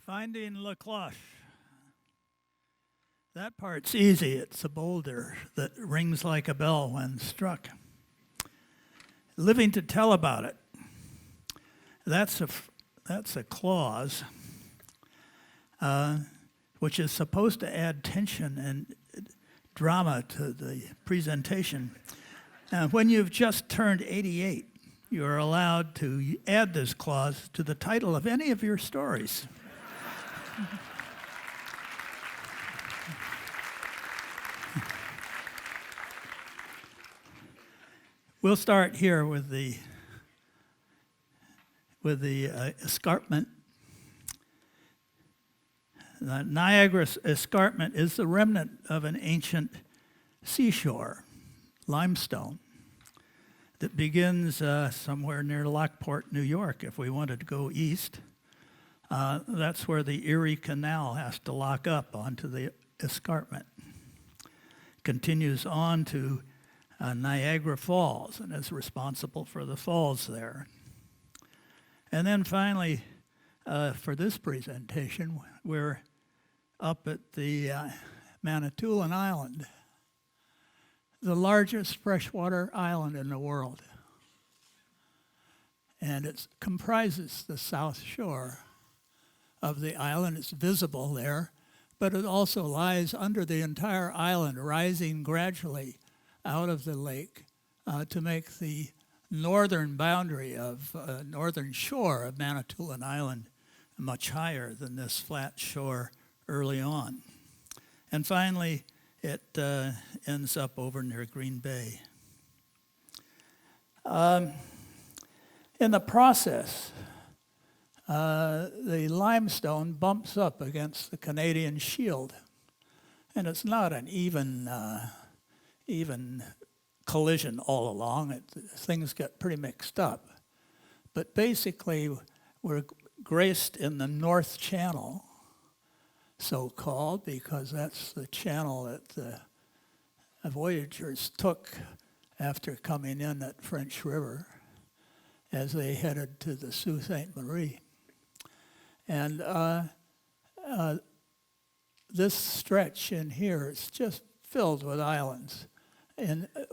Finding La Cloche. That part's easy. It's a boulder that rings like a bell when struck. Living to tell about it. That's a clause which is supposed to add tension and drama to the presentation. When you've just turned 88, you're allowed to add this clause to the title of any of your stories. We'll start here with the escarpment. The Niagara Escarpment is the remnant of an ancient seashore, limestone, that begins somewhere near Lockport, New York. If we wanted to go east, that's where the Erie Canal has to lock up onto the escarpment. Continues on to Niagara Falls and is responsible for the falls there. And then finally, for this presentation, we're up at the Manitoulin Island, the largest freshwater island in the world. And it comprises the south shore of the island. It's visible there, but it also lies under the entire island, rising gradually out of the lake to make the northern boundary of northern shore of Manitoulin Island much higher than this flat shore early on. And finally, it ends up over near Green Bay. In the process, the limestone bumps up against the Canadian shield, and it's not an even collision all along. Things get pretty mixed up. But basically, we're graced in the North Channel, so-called, because that's the channel that the voyagers took after coming in at French River as they headed to the Sault Ste. Marie. And this stretch in here is just filled with islands,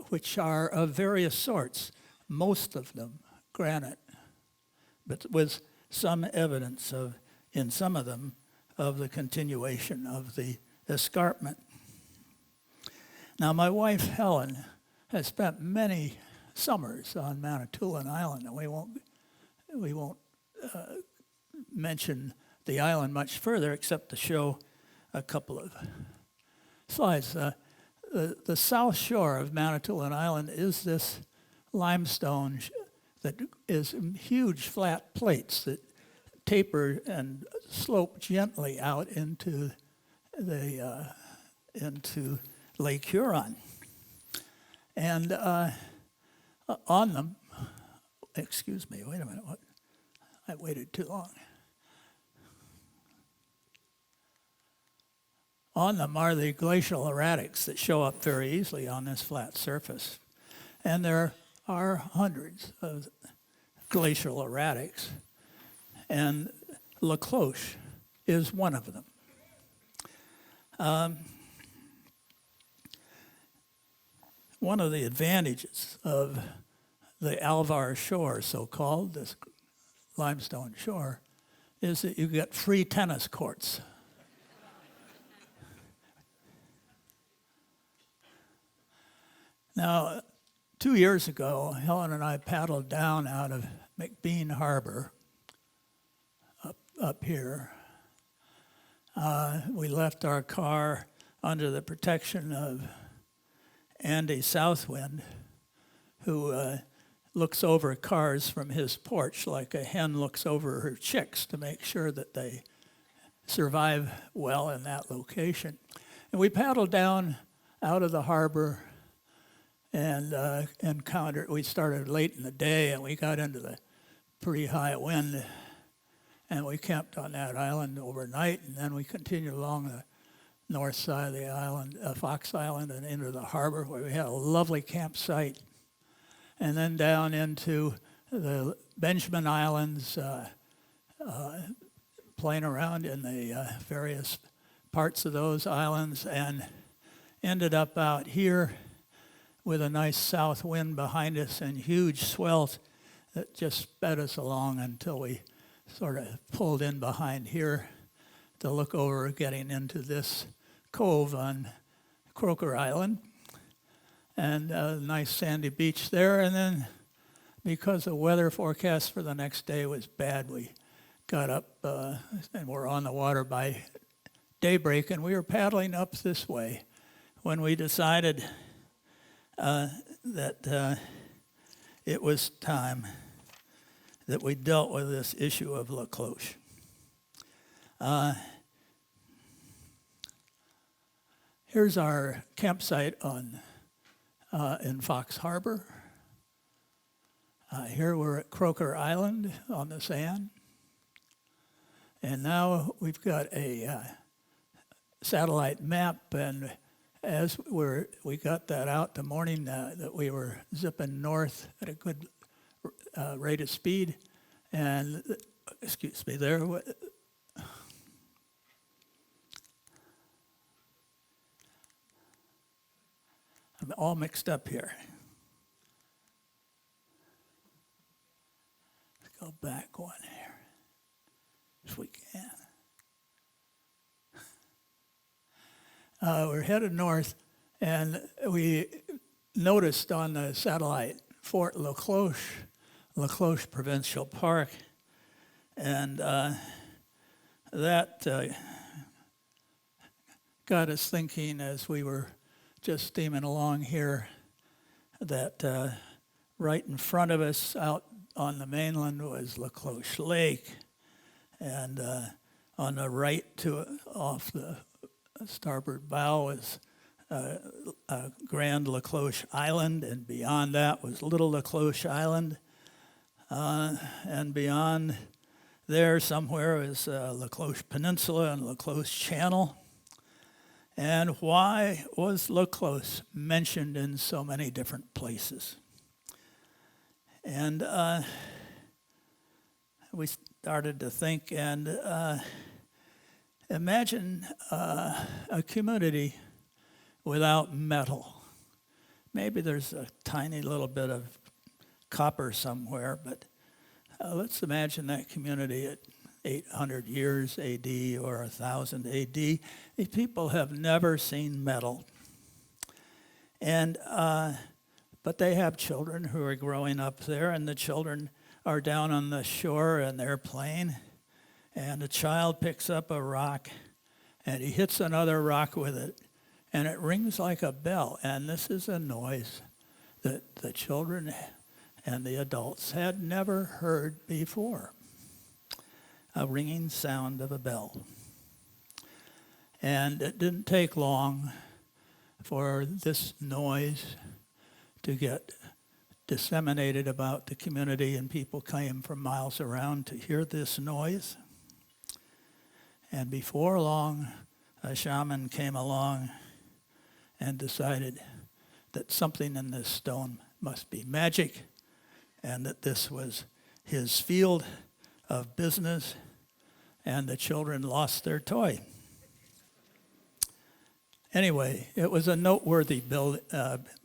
which are of various sorts, most of them granite, but with some evidence in some of them, of the continuation of the escarpment. Now, my wife, Helen, has spent many summers on Manitoulin Island, and we won't mention the island much further except to show a couple of slides. The south shore of Manitoulin Island is this limestone that is huge flat plates that taper and slope gently out into Lake Huron. And on them, excuse me, wait a minute, I waited too long. On them are the glacial erratics that show up very easily on this flat surface. And there are hundreds of glacial erratics, and La Cloche is one of them. One of the advantages of the Alvar shore, so-called, this limestone shore, is that you get free tennis courts. Now, 2 years ago, Helen and I paddled down out of McBean Harbor up here. We left our car under the protection of Andy Southwind, who looks over cars from his porch like a hen looks over her chicks to make sure that they survive well in that location. And we paddled down out of the harbor and we started late in the day, and we got into the pretty high wind, and we camped on that island overnight, and then we continued along the north side of the island, Fox Island, and into the harbor, where we had a lovely campsite, and then down into the Benjamin Islands, playing around in the various parts of those islands and ended up out here with a nice south wind behind us and huge swells that just sped us along until we sort of pulled in behind here to look over getting into this cove on Croker Island. And a nice sandy beach there. And then because the weather forecast for the next day was bad, we got up and were on the water by daybreak, and we were paddling up this way when we decided that it was time that we dealt with this issue of La Cloche. Here's our campsite in Fox Harbor. Here we're at Croker Island on the sand. And now we've got a satellite map, and as we got that out the morning that we were zipping north at a good rate of speed, and excuse me, there. I'm all mixed up here. Let's go back one here, if we can. We're headed north, and we noticed on the satellite Fort La Cloche Provincial Park, and that got us thinking as we were just steaming along here that right in front of us out on the mainland was La Cloche Lake, and on the right off the starboard bow was Grand La Cloche Island, and beyond that was Little La Cloche Island, and beyond there somewhere is La Cloche Peninsula and La Cloche Channel. And why was La Cloche mentioned in so many different places? And we started to think, and imagine a community without metal. Maybe there's a tiny little bit of copper somewhere, but let's imagine that community at 800 years AD or 1000 AD. These people have never seen metal. And but they have children who are growing up there, and the children are down on the shore and they're playing, and a child picks up a rock and he hits another rock with it, and it rings like a bell. And this is a noise that the children and the adults had never heard before. A ringing sound of a bell. And it didn't take long for this noise to get disseminated about the community, and people came from miles around to hear this noise. And before long, a shaman came along and decided that something in this stone must be magic, and that this was his field of business, and the children lost their toy. Anyway, it was a noteworthy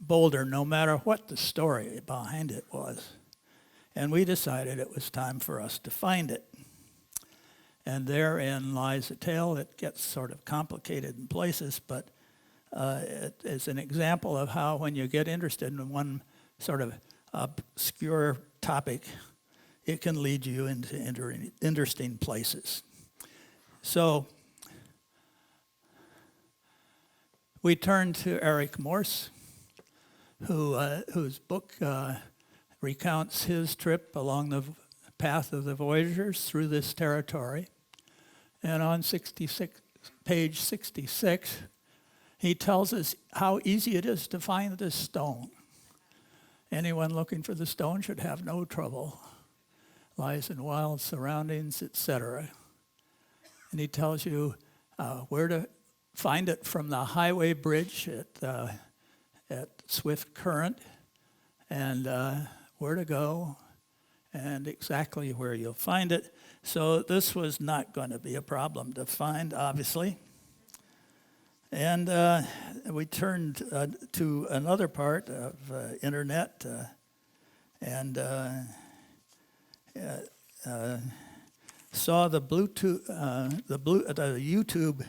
boulder, no matter what the story behind it was. And we decided it was time for us to find it. And therein lies a tale that gets sort of complicated in places, but it is an example of how when you get interested in one sort of obscure topic, it can lead you into interesting places. So we turn to Eric Morse, whose book recounts his trip along the path of the voyagers through this territory. And on page 66, he tells us how easy it is to find this stone. Anyone looking for the stone should have no trouble. Lies in wild surroundings, etc. And he tells you where to find it from the highway bridge at Swift Current, and where to go, and exactly where you'll find it. So this was not going to be a problem to find, obviously. And we turned to another part of internet and saw the YouTube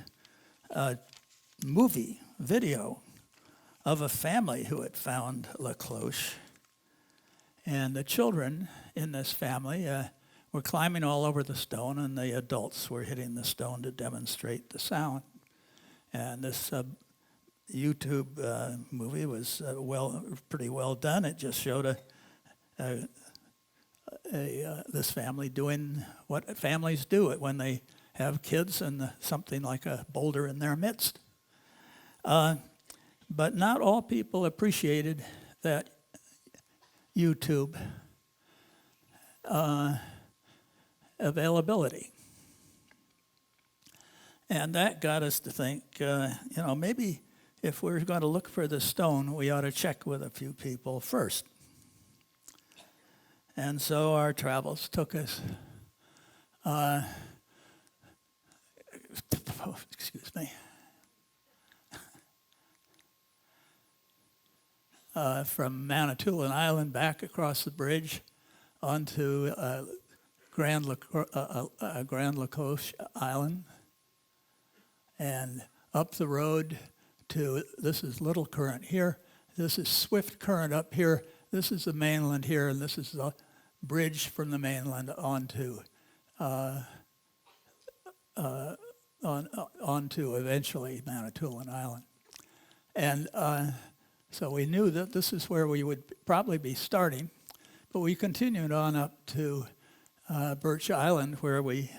movie video of a family who had found La Cloche. And the children in this family were climbing all over the stone, and the adults were hitting the stone to demonstrate the sound. And this YouTube movie was pretty well done. It just showed this family doing what families do when they have kids and something like a boulder in their midst. But not all people appreciated that YouTube availability. And that got us to think, maybe if we're going to look for the stone, we ought to check with a few people first. And so our travels took us, excuse me, from Manitoulin Island back across the bridge onto Grand La Cloche Island, and up the road to, this is Little Current here, this is Swift Current up here, this is the mainland here, and this is the bridge from the mainland onto eventually Manitoulin Island. And so we knew that this is where we would probably be starting, but we continued on up to Birch Island, where we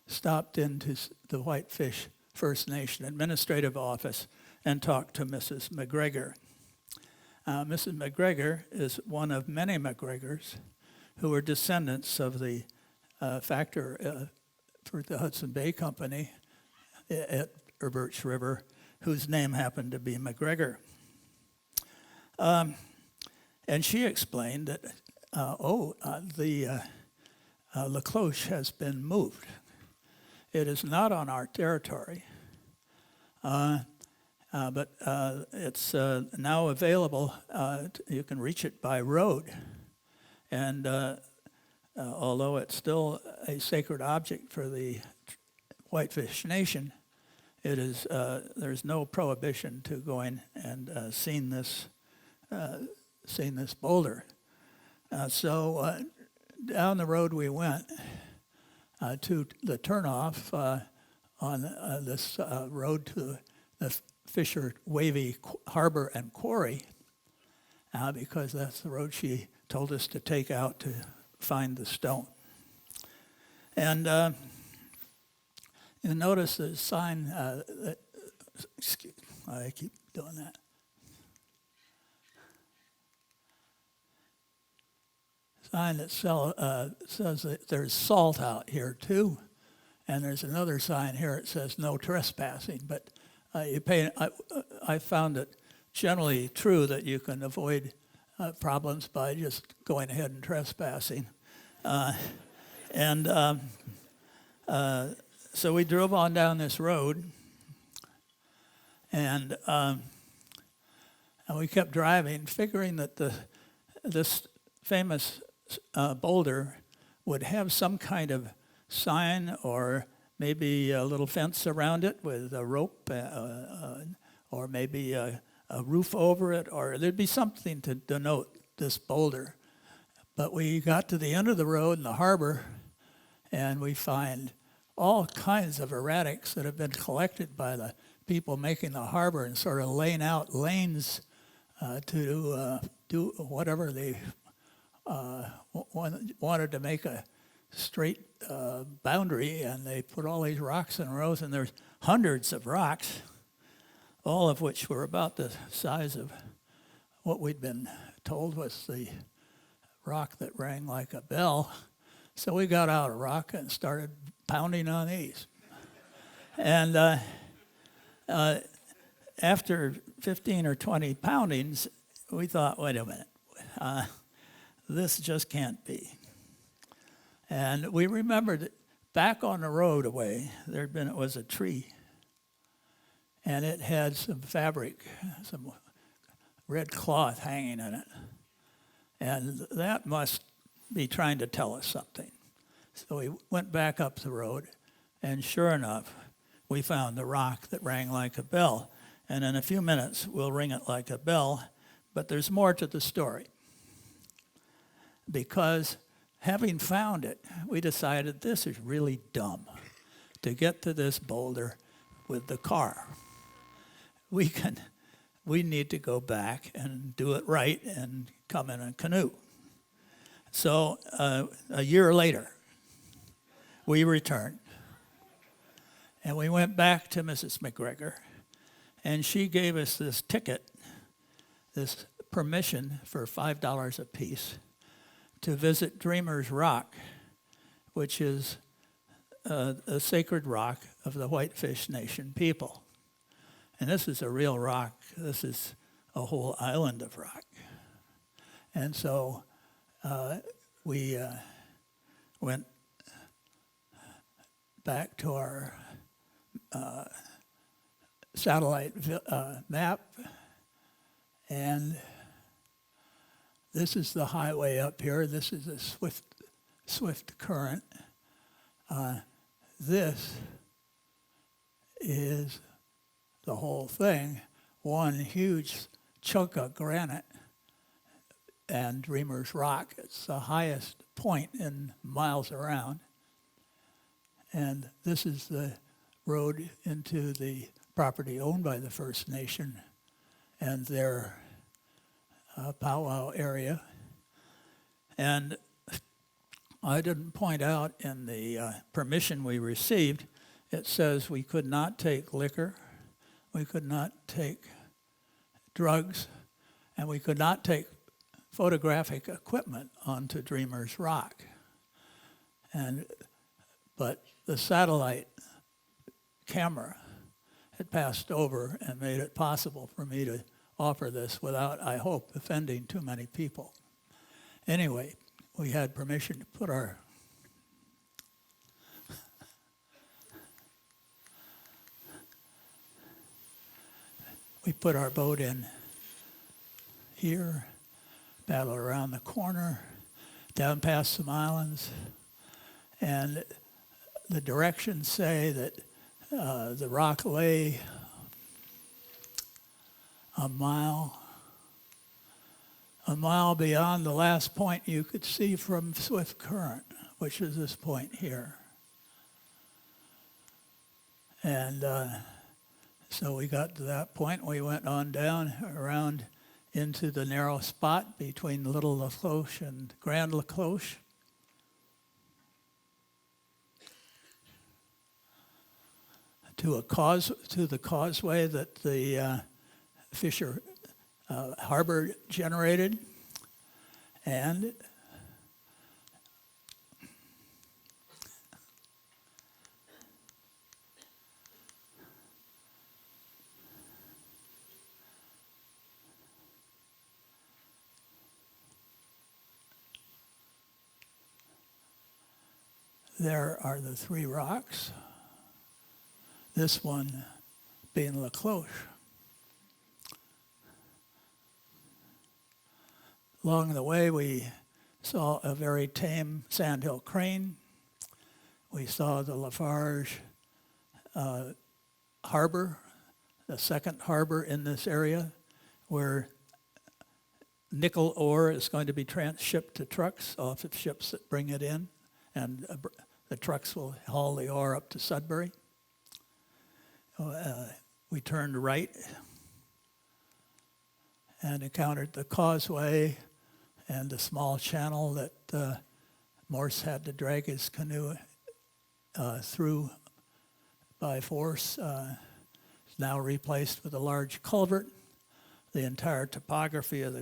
stopped into the Whitefish First Nation Administrative Office and talked to Mrs. McGregor. Mrs. McGregor is one of many McGregors who were descendants of the factor for the Hudson Bay Company at Birch River, whose name happened to be McGregor. And she explained that, the La Cloche has been moved. It is not on our territory, but it's now available. You can reach it by road. And although it's still a sacred object for the Whitefish Nation, it is there's no prohibition to going and seeing this boulder. So down the road we went to the turnoff on this road to the Fisher Wavy Harbor and Quarry, because that's the road she told us to take out to find the stone. And you notice the sign, I keep doing that. Sign that says that there's salt out here too, and there's another sign here that says no trespassing. But you pay. I found it generally true that you can avoid problems by just going ahead and trespassing, so we drove on down this road, and we kept driving, figuring that this famous boulder would have some kind of sign or maybe a little fence around it with a rope or maybe a roof over it, or there'd be something to denote this boulder. But we got to the end of the road in the harbor, and we find all kinds of erratics that have been collected by the people making the harbor and sort of laying out lanes to do whatever they wanted to make a straight boundary, and they put all these rocks in rows, and there's hundreds of rocks, all of which were about the size of what we'd been told was the rock that rang like a bell. So we got out a rock and started pounding on these. And after 15 or 20 poundings, we thought, wait a minute, this just can't be. And we remembered that back on the road away, it was a tree, and it had some fabric, some red cloth hanging in it. And that must be trying to tell us something. So we went back up the road, and sure enough, we found the rock that rang like a bell. And in a few minutes, we'll ring it like a bell, but there's more to the story. Because having found it, we decided this is really dumb to get to this boulder with the car. We need to go back and do it right and come in a canoe. So a year later, we returned. And we went back to Mrs. McGregor, and she gave us this ticket, this permission for $5 a piece to visit Dreamer's Rock, which is a sacred rock of the Whitefish Nation people. And this is a real rock. This is a whole island of rock. And so we went back to our satellite map, and this is the highway up here. This is a swift current. This is the whole thing, one huge chunk of granite and Dreamer's Rock. It's the highest point in miles around. And this is the road into the property owned by the First Nation and their powwow area. And I didn't point out in the permission we received, it says we could not take liquor, we could not take drugs, and we could not take photographic equipment onto Dreamer's Rock. But the satellite camera had passed over and made it possible for me to offer this without, I hope, offending too many people. Anyway, we had permission to put our boat in here, paddle around the corner, down past some islands, and the directions say that the rock lay a mile beyond the last point you could see from swift current, which is this point here. And so we got to that point. We went on down around into the narrow spot between Little La Cloche and Grand La Cloche. To the causeway that the Fisher Harbor generated, and there are the three rocks. This one being La Cloche. Along the way, we saw a very tame sandhill crane. We saw the Lafarge harbor, the second harbor in this area, where nickel ore is going to be shipped to trucks off of ships that bring it in, and the trucks will haul the ore up to Sudbury. We turned right and encountered the causeway and the small channel that Morse had to drag his canoe through by force. It's now replaced with a large culvert. The entire topography of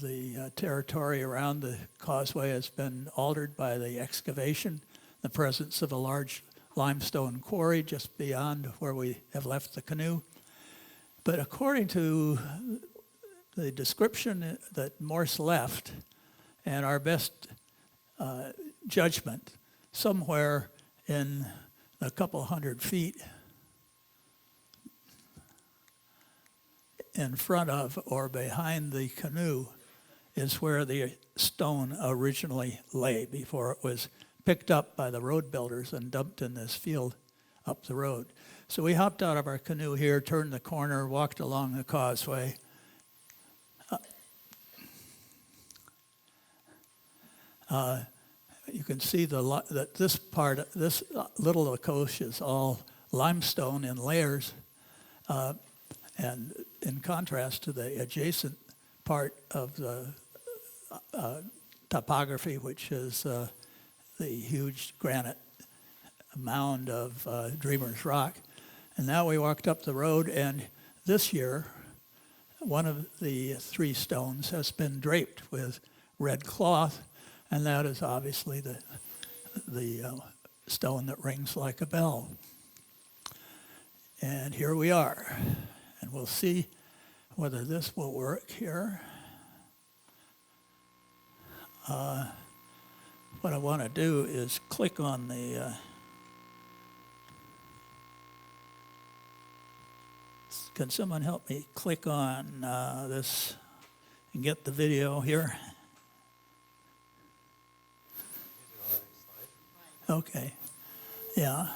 the territory around the causeway has been altered by the excavation, the presence of a large limestone quarry just beyond where we have left the canoe. But according to the description that Morse left and our best judgment somewhere in a couple hundred feet in front of or behind the canoe is where the stone originally lay before it was picked up by the road builders and dumped in this field up the road. So we hopped out of our canoe here, turned the corner, walked along the causeway. You can see that this little coast is all limestone in layers, and in contrast to the adjacent part of the topography, which is the huge granite mound of Dreamer's Rock. And now we walked up the road, and this year, one of the three stones has been draped with red cloth, and that is obviously the stone that rings like a bell. And here we are, and we'll see whether this will work here. What I want to do is click on the can someone help me click on this and get the video here? Okay. Yeah.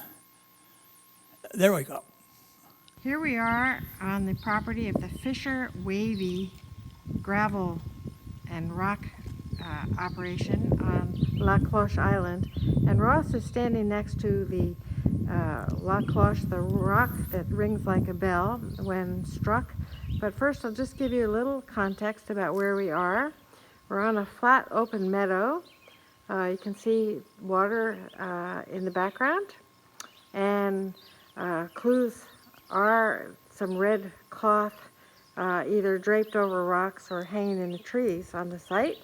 There we go. Here we are on the property of the Fisher Wavy gravel and rock operation on La Cloche Island. And Ross is standing next to the La Cloche, the rock that rings like a bell when struck. But first I'll just give you a little context about where we are. We're on a flat open meadow. You can see water in the background, and clues are some red cloth either draped over rocks or hanging in the trees on the site.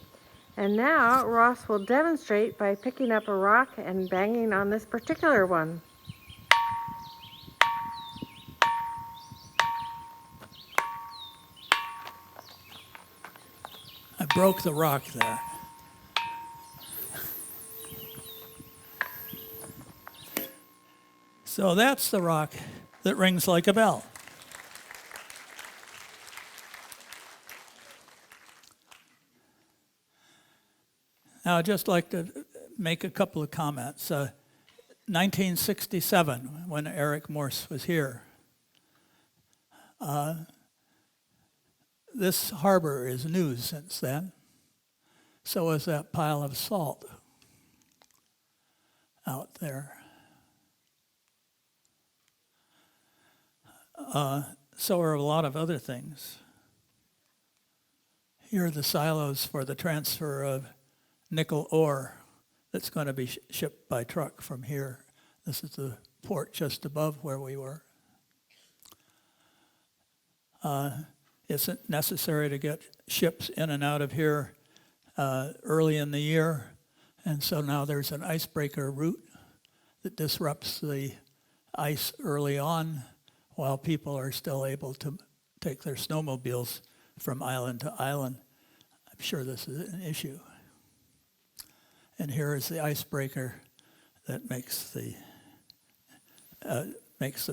And now Ross will demonstrate by picking up a rock and banging on this particular one. I broke the rock there. So that's the rock that rings like a bell. Now, I'd just like to make a couple of comments. 1967, when Eric Morse was here, this harbor is new since then. So is that pile of salt out there. So are a lot of other things. Here are the silos for the transfer of nickel ore that's going to be shipped by truck from here. This is the port just above where we were. It's necessary to get ships in and out of here early in the year, and so now there's an icebreaker route that disrupts the ice early on while people are still able to take their snowmobiles from island to island. I'm sure this is an issue. And here is the icebreaker that makes the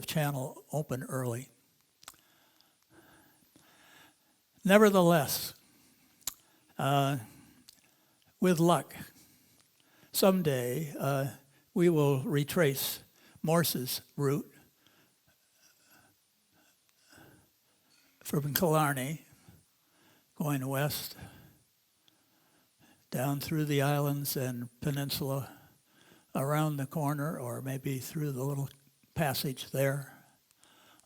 channel open early. Nevertheless, with luck, someday we will retrace Morse's route from Killarney, going west, down through the islands and peninsula, around the corner, or maybe through the little passage there,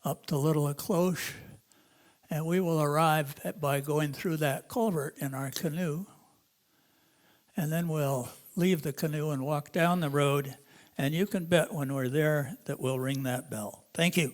up to Little Cloche, and we will arrive by going through that culvert in our canoe, and then we'll leave the canoe and walk down the road, and you can bet when we're there that we'll ring that bell. Thank you.